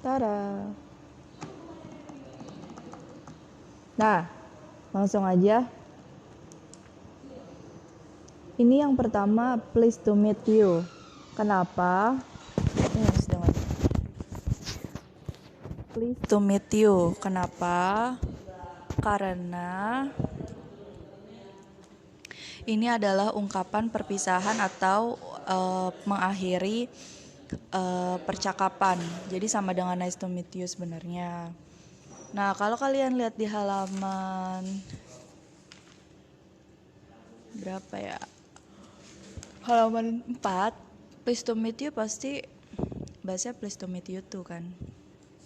Tada. Nah, langsung aja. Ini yang pertama, pleased to meet you. Kenapa? Pleased to meet you. Kenapa? Karena ini adalah ungkapan perpisahan atau mengakhiri percakapan. Jadi sama dengan nice to meet you sebenarnya. Nah, kalau kalian lihat di halaman berapa ya? Halaman 4, pleased to meet you pasti bahasa pleased to meet you too kan.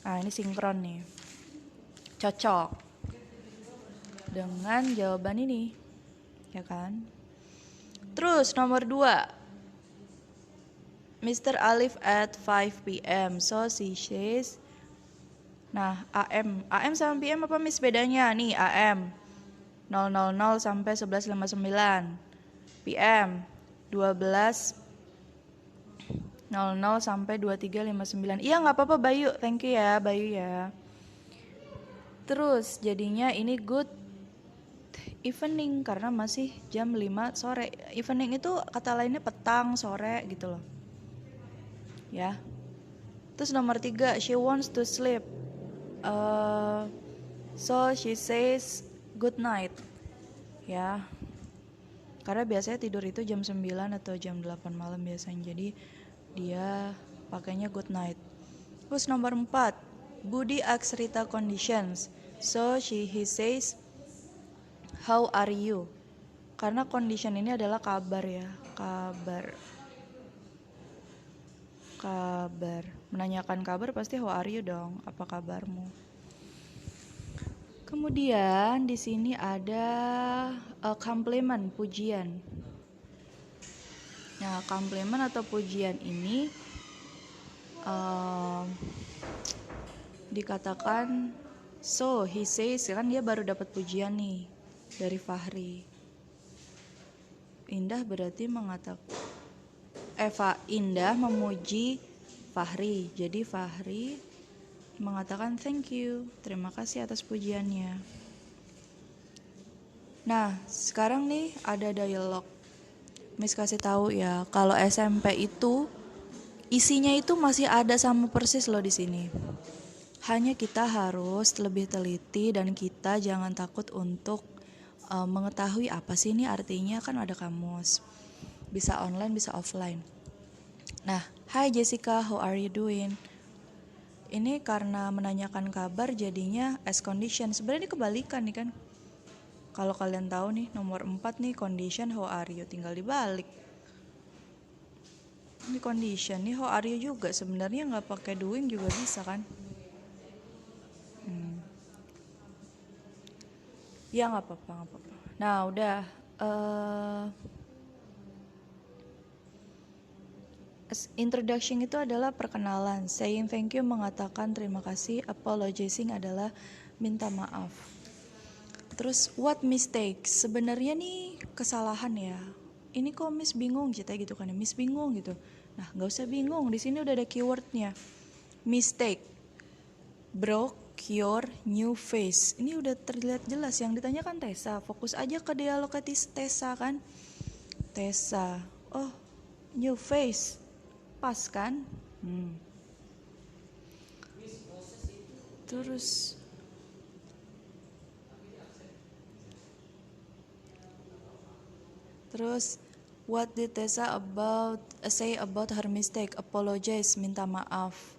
Nah, ini sinkron nih. Cocok dengan jawaban ini. Ya kan? Terus nomor 2. Mr. Alif at 5 p.m. So she says. Nah, AM sama PM apa Miss bedanya? Nih, AM 000 sampai 11.59. PM 12.00 sampai 23.59. Iya, nggak apa-apa Bayu, thank you ya Bayu ya. Terus jadinya ini good evening karena masih jam 5 sore. Evening itu kata lainnya petang, sore gitu loh. Ya. Terus nomor 3, she wants to sleep. So she says good night. Ya. Karena biasanya tidur itu jam 9 atau jam 8 malam biasanya. Jadi dia pakainya good night. Terus nomor 4, Budi asks Rita conditions. So he says how are you? Karena condition ini adalah kabar ya. Kabar. Menanyakan kabar pasti how are you dong? Apa kabarmu? Kemudian di sini ada compliment, pujian. Nah, compliment atau pujian ini dikatakan so he says, kan dia baru dapat pujian nih dari Fahri. Indah berarti mengatakan Indah memuji Fahri. Jadi Fahri mengatakan thank you, terima kasih atas pujiannya. Nah, sekarang nih ada dialog. Miss kasih tahu ya, kalau SMP itu isinya itu masih ada sama persis loh di sini. Hanya kita harus lebih teliti dan kita jangan takut untuk mengetahui apa sih ini artinya, kan ada kamus. Bisa online, bisa offline. Nah, hi Jessica, how are you doing? Ini karena menanyakan kabar jadinya as condition. Sebenarnya ini kebalikan nih kan. Kalau kalian tahu nih nomor 4 nih condition how are you, tinggal dibalik. Ini condition nih how are you juga sebenarnya nggak pakai doing juga bisa kan? Ya nggak apa-apa. Nah udah. Introduction itu adalah perkenalan. Saying thank you mengatakan terima kasih. Apologizing adalah minta maaf. Terus what mistakes? Sebenarnya nih kesalahan ya. Ini kok Miss bingung ceritanya gitu kan ya. Miss bingung gitu. Nah nggak usah bingung. Di sini udah ada keywordnya. Mistake. Broke your new face. Ini udah terlihat jelas. Yang ditanyakan Tessa. Fokus aja ke dialog Tessa kan. Tessa. Oh, new face. Pas kan? Terus what did Tessa say about her mistake? Apologize, minta maaf.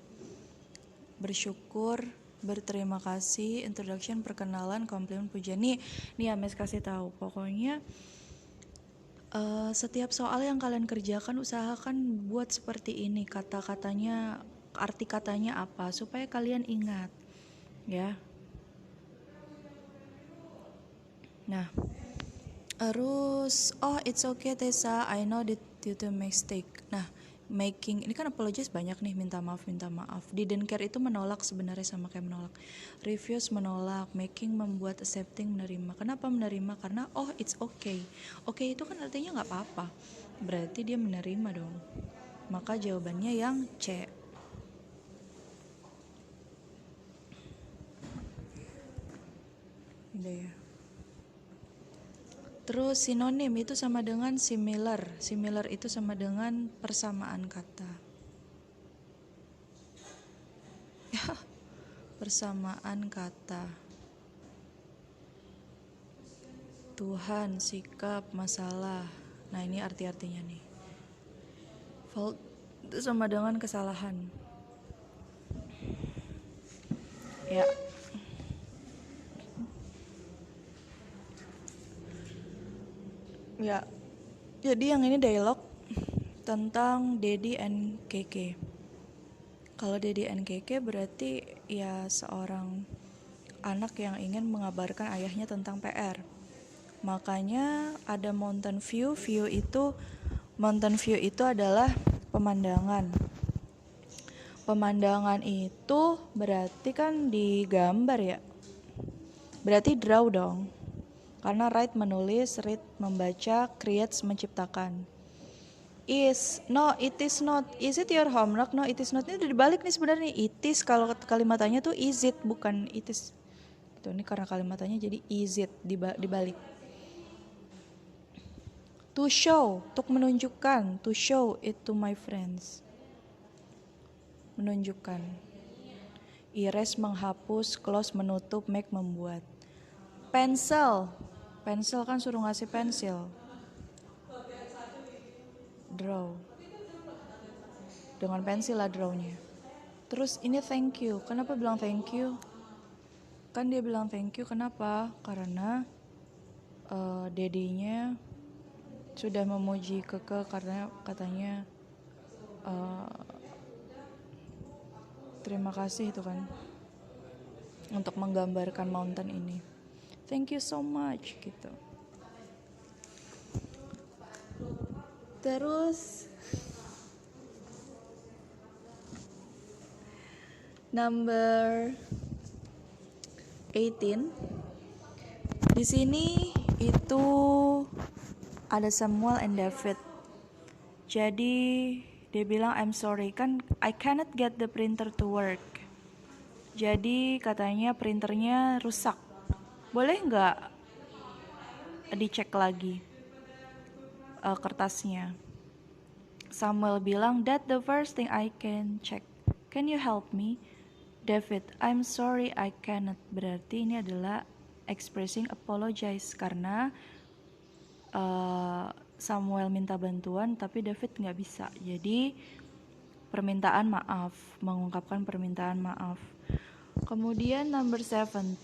Bersyukur, berterima kasih, introduction, perkenalan, komplimen, pujian. Nih ya Mes kasih tahu. Pokoknya setiap soal yang kalian kerjakan usahakan buat seperti ini, kata-katanya, arti katanya apa supaya kalian ingat ya. Nah terus it's okay Tessa, I know that you do mistake. Nah making ini kan apologize banyak nih, minta maaf. Didn't care itu menolak sebenarnya, sama kayak menolak. Refuse menolak, making membuat, accepting menerima. Kenapa menerima? Karena it's okay. Okay itu kan artinya nggak apa-apa, berarti dia menerima dong. Maka jawabannya yang C. Udah ya. Terus sinonim itu sama dengan similar. Similar itu sama dengan persamaan kata. Persamaan kata. Tuhan, sikap, masalah. Nah, ini arti-artinya nih. Fault itu sama dengan kesalahan. Ya. Ya. Jadi yang ini dialog tentang Dedi and Keke. Kalau Dedi and Keke berarti ya seorang anak yang ingin mengabarkan ayahnya tentang PR. Makanya ada mountain view. Mountain view itu adalah pemandangan. Pemandangan itu berarti kan digambar ya. Berarti draw dong. Karena write menulis, read membaca, creates menciptakan. It is not. Is it your homework? No, it is not. Ini udah dibalik nih sebenarnya. It is kalau kalimatannya tuh is it, bukan it is. Tuh, ini karena kalimatannya jadi is it dibalik. To show, untuk menunjukkan. To show it to my friends. Menunjukkan. Erase menghapus, close menutup, make membuat. Pencil. Pencil kan suruh ngasih pensil. Draw. Dengan pensil lah drawnya. Terus ini thank you. Kenapa bilang thank you? Kan dia bilang thank you kenapa? Karena dedinya sudah memuji Keke karena katanya terima kasih itu kan untuk menggambarkan mountain ini. Thank you so much gitu. Terus number 18. Di sini itu ada Samuel and David. Jadi dia bilang I'm sorry, kan I cannot get the printer to work. Jadi katanya printernya rusak. Boleh nggak dicek lagi kertasnya? Samuel bilang that the first thing I can check. Can you help me? David, I'm sorry I cannot. Berarti ini adalah expressing apologize karena Samuel minta bantuan tapi David nggak bisa. Jadi permintaan maaf, mengungkapkan permintaan maaf. Kemudian number 17.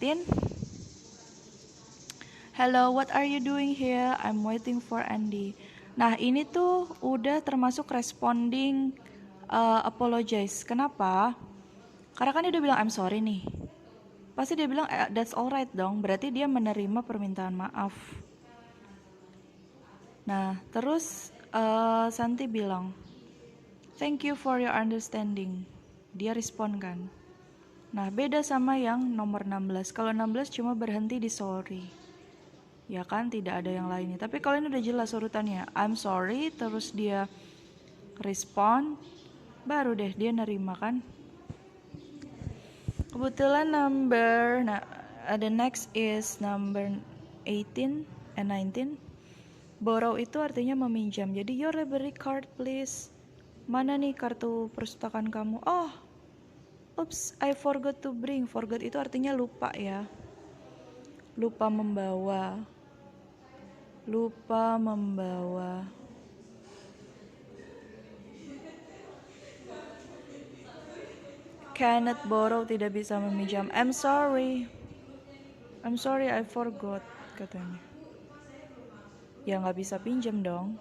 Hello, what are you doing here? I'm waiting for Andy. Nah, ini tuh udah termasuk responding apologize. Kenapa? Karena kan dia udah bilang I'm sorry nih. Pasti dia bilang that's alright dong. Berarti dia menerima permintaan maaf. Nah, terus Santi bilang thank you for your understanding. Dia respon kan. Nah, beda sama yang nomor 16. Kalau 16 cuma berhenti di sorry. Ya kan, tidak ada yang lainnya. Tapi kalau ini udah jelas urutannya. I'm sorry, terus dia respon, baru deh dia nerima kan. Kebetulan the next is number 18 and 19. Borrow itu artinya meminjam. Jadi your library card please. Mana nih kartu perpustakaan kamu? Oh, oops, I forgot to bring. Forgot itu artinya lupa ya. Lupa membawa. Cannot borrow, tidak bisa meminjam. I'm sorry I forgot katanya. Ya nggak bisa pinjam dong.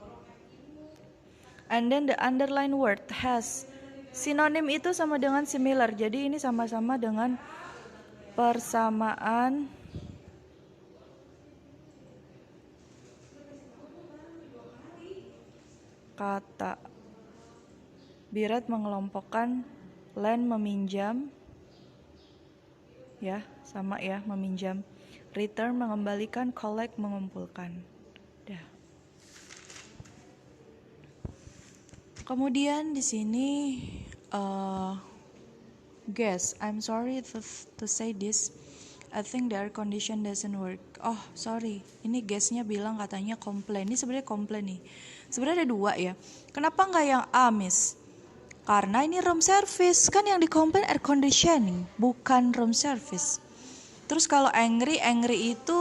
And then the underline word has. Sinonim itu sama dengan similar. Jadi ini sama-sama dengan persamaan kata. Birat mengelompokkan, lend meminjam. Ya, sama ya, meminjam. Return mengembalikan, collect mengumpulkan. Dah. Kemudian di sini guess, I'm sorry to say this. I think the air condition doesn't work. Oh, sorry. Ini guestnya bilang katanya komplain. Ini sebenarnya komplain nih. Sebenarnya ada dua ya. Kenapa nggak yang A, Miss? Karena ini room service. Kan yang dikomplain air conditioning, bukan room service. Terus kalau angry itu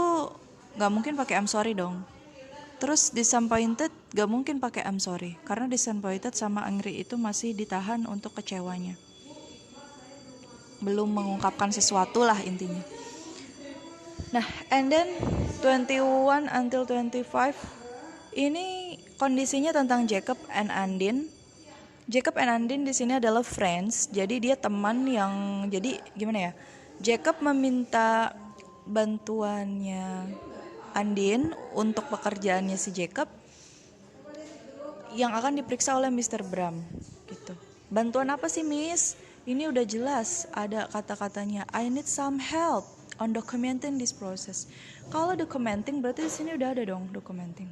nggak mungkin pakai I'm sorry dong. Terus disappointed nggak mungkin pakai I'm sorry. Karena disappointed sama angry itu masih ditahan untuk kecewanya. Belum mengungkapkan sesuatu lah intinya. Nah, and then 21 until 25 ini kondisinya tentang Jacob and Andin. Jacob and Andin di sini adalah friends. Jadi dia teman yang jadi gimana ya? Jacob meminta bantuannya Andin untuk pekerjaannya si Jacob yang akan diperiksa oleh Mr. Bram gitu. Bantuan apa sih, Miss? Ini udah jelas ada kata-katanya I need some help on documenting this process. Kalau documenting berarti di sini udah ada dong documenting.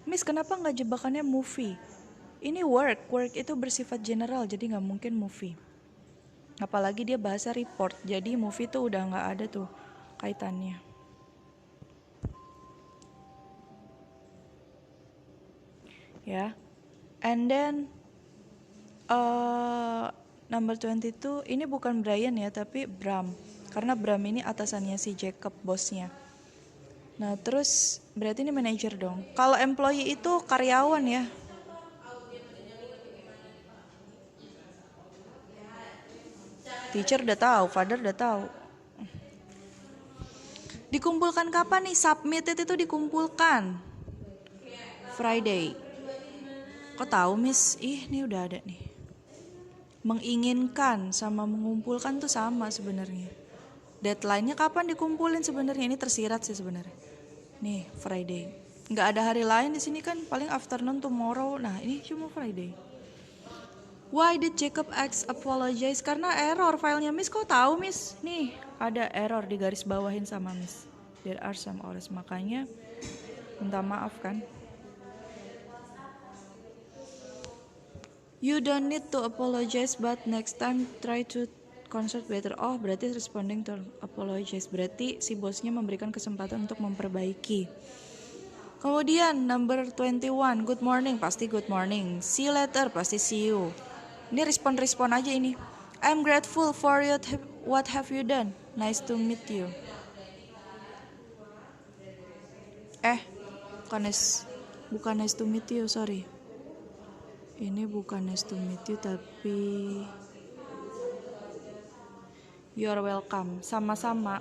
Miss, kenapa nggak jebakannya movie? Ini work itu bersifat general jadi nggak mungkin movie. Apalagi dia bahasa report, jadi movie tuh udah nggak ada tuh kaitannya. Ya, and then number 22 ini bukan Brian ya tapi Bram. Karena Bram ini atasannya si Jacob, bosnya. Nah terus berarti ini manajer dong. Kalau employee itu karyawan ya. Teacher udah tahu, father udah tahu. Dikumpulkan kapan nih? Submitted itu dikumpulkan Friday. Kok tahu, Miss? Ini udah ada nih. Menginginkan sama mengumpulkan tuh sama sebenarnya. Deadline-nya kapan dikumpulin sebenarnya? Ini tersirat sih sebenarnya. Nih, Friday. Nggak ada hari lain di sini kan, paling afternoon tomorrow. Nah, ini cuma Friday. Why did Jacob X apologize? Karena error filenya, Miss. Kok tahu, Miss? Nih, ada error di garis bawahin sama Miss. There are some errors, makanya minta maaf kan. You don't need to apologize, but next time try to consult better. Oh, berarti responding to apologize. Berarti si bosnya memberikan kesempatan untuk memperbaiki. Kemudian number 21, good morning, pasti good morning. See you later, pasti see you. Ini respon aja ini. I'm grateful for you. What have you done? Nice to meet you. Bukan nice to meet you, sorry. Ini bukan nice to meet you tapi you are welcome. Sama-sama.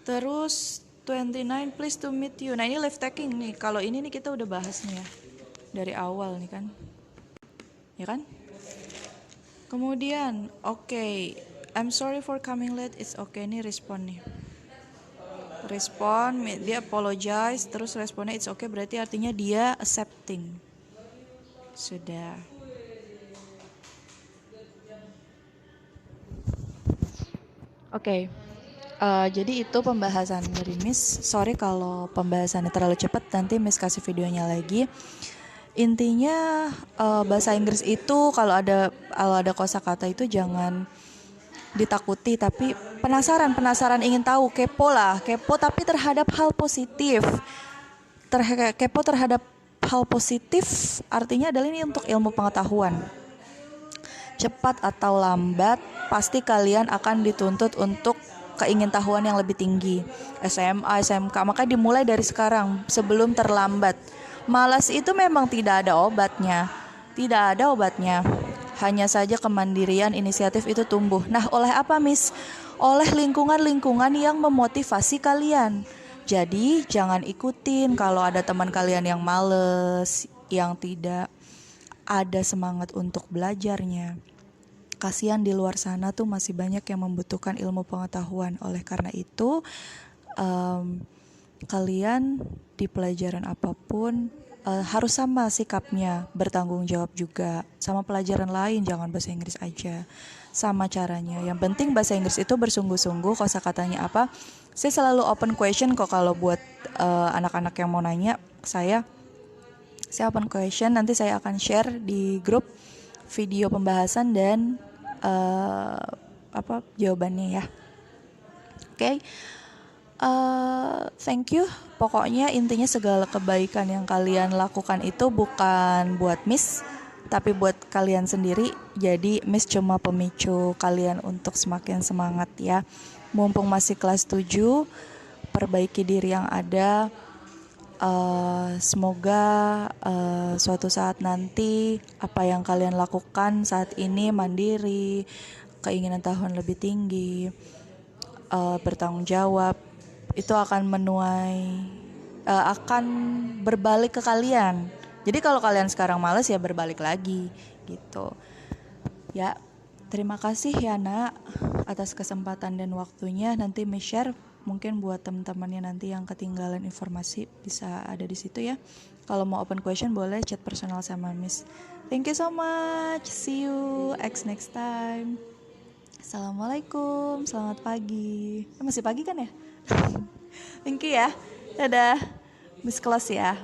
Terus 29, please to meet you. Nah ini live taking nih. Kalau ini nih kita udah bahas nih ya. Dari awal nih kan. Ya kan? Kemudian, okay. I'm sorry for coming late. It's okay. Ini respon nih. Respon, dia apologize. Terus responnya it's okay. Berarti artinya dia accepting. Sudah. Oke. Jadi itu pembahasan dari Miss. Sorry kalau pembahasannya terlalu cepat. Nanti Miss kasih videonya lagi. Intinya bahasa Inggris itu kalau ada kosakata itu jangan ditakuti, tapi penasaran ingin tahu, kepo tapi terhadap hal positif. Kepo terhadap hal positif artinya adalah ini untuk ilmu pengetahuan. Cepat atau lambat pasti kalian akan dituntut untuk keingintahuan yang lebih tinggi. SMA, SMK, maka dimulai dari sekarang sebelum terlambat. Malas itu memang tidak ada obatnya. Hanya saja kemandirian inisiatif itu tumbuh. Nah, oleh apa, Miss? Oleh lingkungan-lingkungan yang memotivasi kalian. Jadi, jangan ikutin kalau ada teman kalian yang males, yang tidak ada semangat untuk belajarnya. Kasihan di luar sana tuh masih banyak yang membutuhkan ilmu pengetahuan. Oleh karena itu, kalian di pelajaran apapun harus sama sikapnya, bertanggung jawab juga. Sama pelajaran lain, jangan bahasa Inggris aja. Sama caranya. Yang penting bahasa Inggris itu bersungguh-sungguh. Kosakatanya apa? Saya selalu open question kok kalau buat anak-anak yang mau nanya saya open question. Nanti saya akan share di grup video pembahasan dan jawabannya ya. Oke. Thank you. Pokoknya intinya segala kebaikan yang kalian lakukan itu bukan buat Miss, tapi buat kalian sendiri. Jadi Miss cuma pemicu kalian untuk semakin semangat ya. Mumpung masih kelas 7, perbaiki diri yang ada. Semoga suatu saat nanti apa yang kalian lakukan saat ini mandiri, keinginan tahun lebih tinggi, bertanggung jawab, itu akan akan berbalik ke kalian. Jadi kalau kalian sekarang malas ya berbalik lagi gitu. Ya, terima kasih ya Nak atas kesempatan dan waktunya. Nanti Miss share mungkin buat teman-temannya nanti yang ketinggalan informasi bisa ada di situ ya. Kalau mau open question boleh chat personal sama Miss. Thank you so much. See you next time. Assalamualaikum, selamat pagi. Masih pagi kan ya? Thank you ya. Dadah. Miss kelas ya.